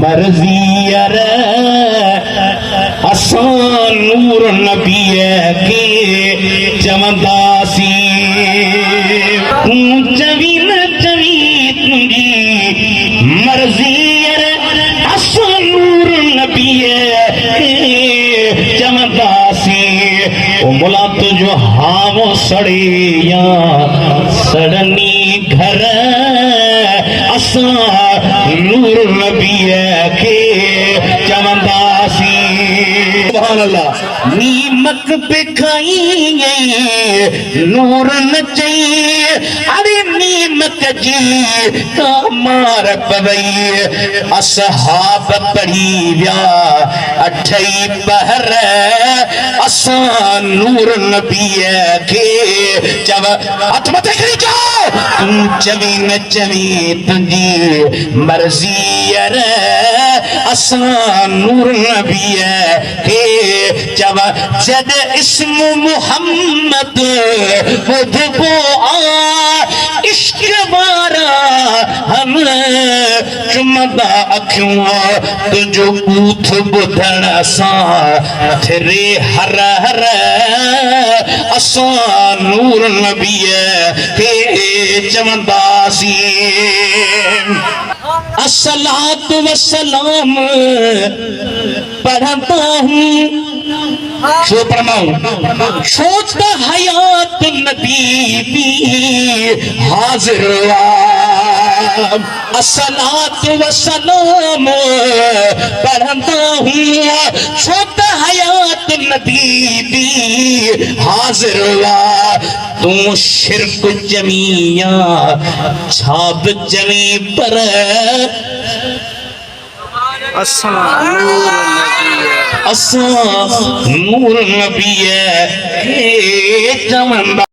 मर्जी अर असान नूर नबी के चमदासी तू चवी न चवी तुझी मर्जी अर असान नूर नबी के चमदासी ओ मुला तुझो हावो सड़े या सड़नी घर असा नूर नबी के चमदासी सुभान अल्लाह नीमक पे खाइए नूर न चाहिए अरे नीमक जी का मार पवई असहाब पढ़ी व्या अठई पहर असा नूर नबी के जब हथ मत करी जाओ तू चवी न चवी तुझी मर्जी अर असा नूर नबी के जब जद इस्म मुहम्मद बुधबो आ इश्क मारा हम चुमदा अखियों तुझो बूथ बुधण सा थिरे हर हर असा नूर नबी के चमदासी अस्सलातु वस्सलाम पढ़ता हूँ शो फरमाऊं सोचता हयात नबी भी हाजिर अस्सलातु वस्सलाम पढ़ता हूँ सोचता हयात नबी भी हाजिर तू शिरक जमिया छाप जमी पर असा नूर नबी के चमन